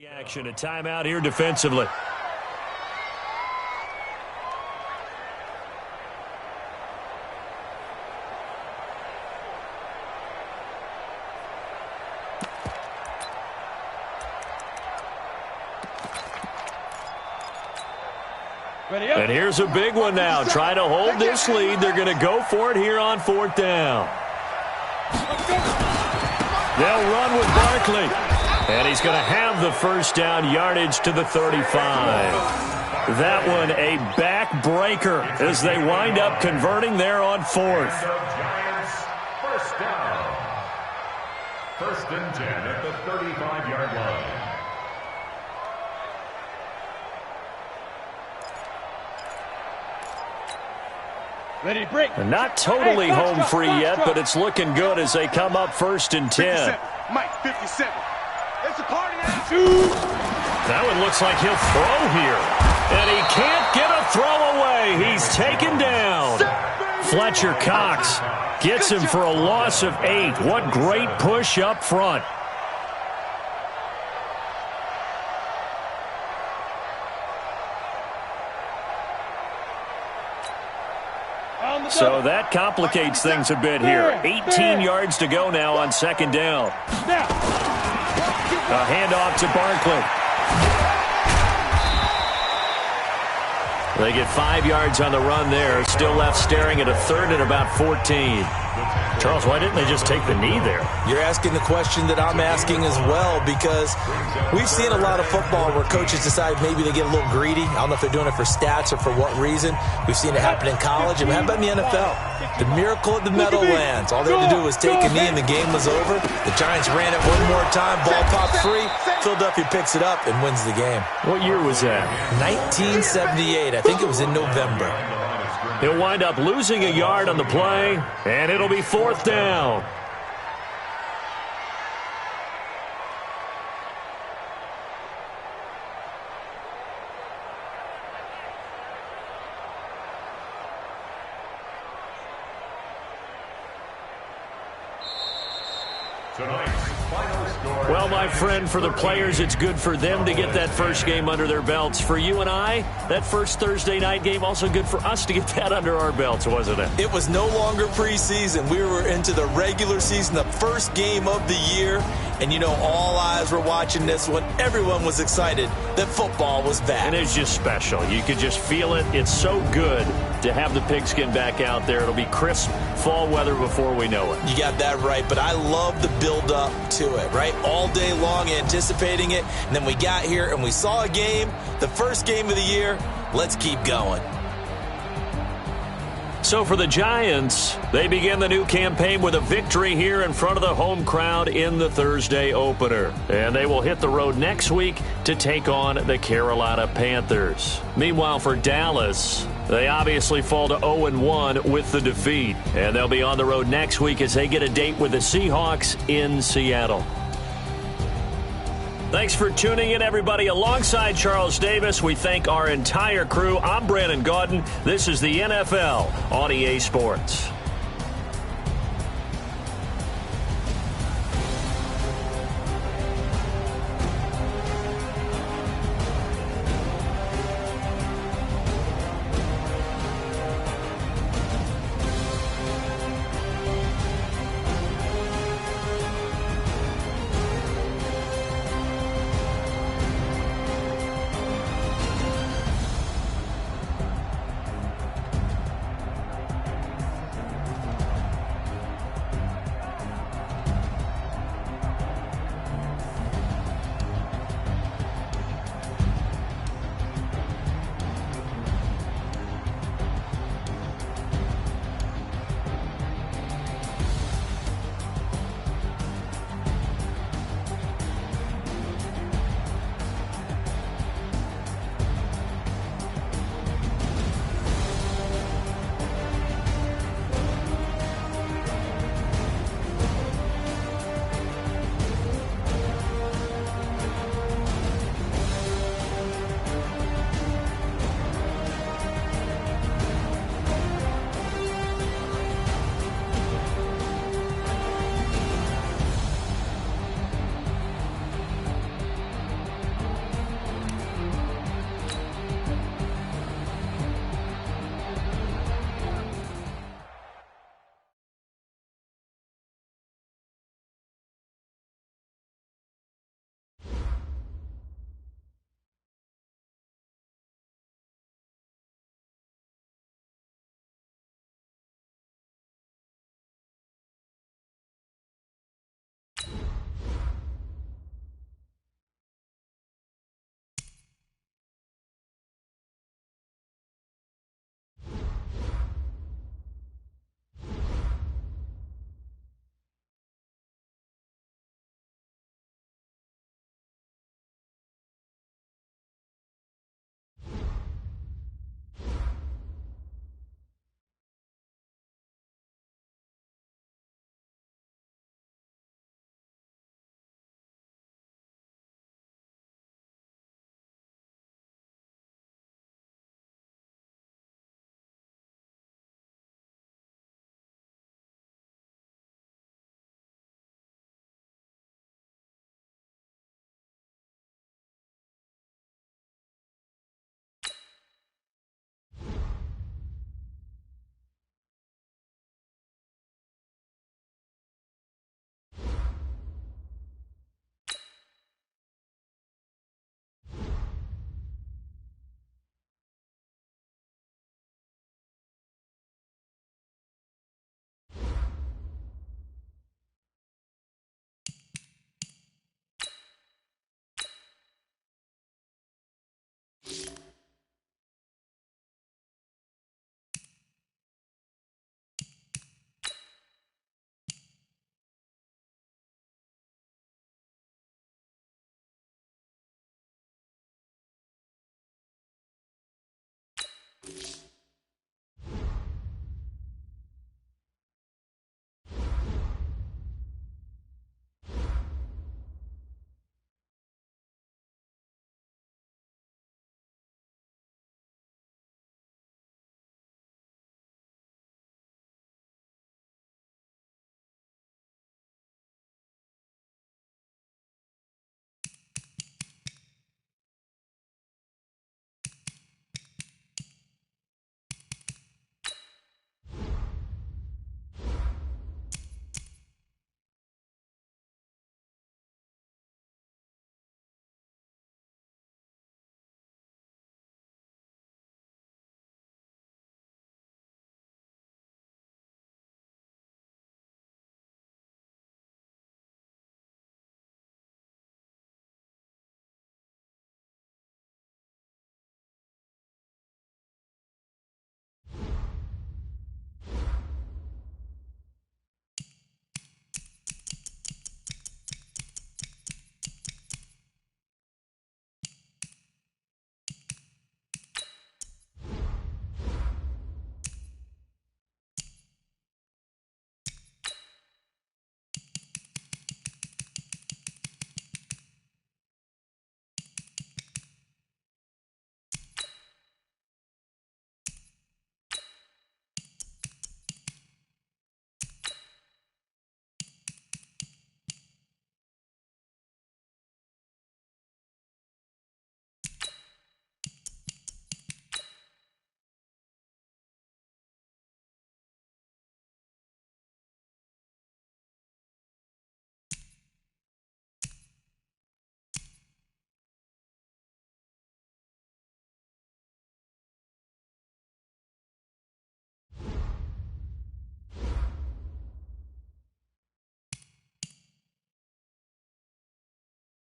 Action, a timeout here defensively. And here's a big one now. Trying to hold this lead. They're going to go for it here on 4th down. They'll run with Barkley. And he's going to have the first down, yardage to the 35. That one a backbreaker as they wind up converting there on 4th. Giants, first down. 1st and 10 at the 35-yard line. And not totally home free yet, but it's looking good as they come up 1st and 10. Mike, 57. It's a party now. That one looks like he'll throw here. And he can't get a throw away. He's taken down. Fletcher Cox gets him for a loss of 8. What great push up front. So that complicates things a bit here. 18 yards to go now on 2nd down. A handoff to Barkley. They get 5 yards on the run there. Still left staring at a third and about 14. Charles, why didn't they just take the knee there? You're asking the question that I'm asking as well, because we've seen a lot of football where coaches decide maybe they get a little greedy. I don't know if they're doing it for stats or for what reason. We've seen it happen in college, and how about in the NFL? The miracle of the Meadowlands. All they had to do was take a knee and the game was over. The Giants ran it one more time. Ball popped free. Philadelphia picks it up and wins the game. What year was that? 1978. I think it was in November. He'll wind up losing a yard on the play, and it'll be 4th down. Well, my friend, for the players, it's good for them to get that first game under their belts. For you and I, that first Thursday night game, also good for us to get that under our belts, wasn't it? It was no longer preseason. We were into the regular season, the first game of the year. And, you know, all eyes were watching this one. Everyone was excited that football was back. And it's just special. You could just feel it. It's so good to have the pigskin back out there. It'll be crisp fall weather before we know it. You got that right, but I love the build-up to it, right? All day long anticipating it, and then we got here and we saw a game, the first game of the year. Let's keep going. So for the Giants, they begin the new campaign with a victory here in front of the home crowd in the Thursday opener. And they will hit the road next week to take on the Carolina Panthers. Meanwhile, for Dallas, they obviously fall to 0-1 with the defeat. And they'll be on the road next week as they get a date with the Seahawks in Seattle. Thanks for tuning in, everybody. Alongside Charles Davis, we thank our entire crew. I'm Brandon Gaudin. This is the NFL on EA Sports.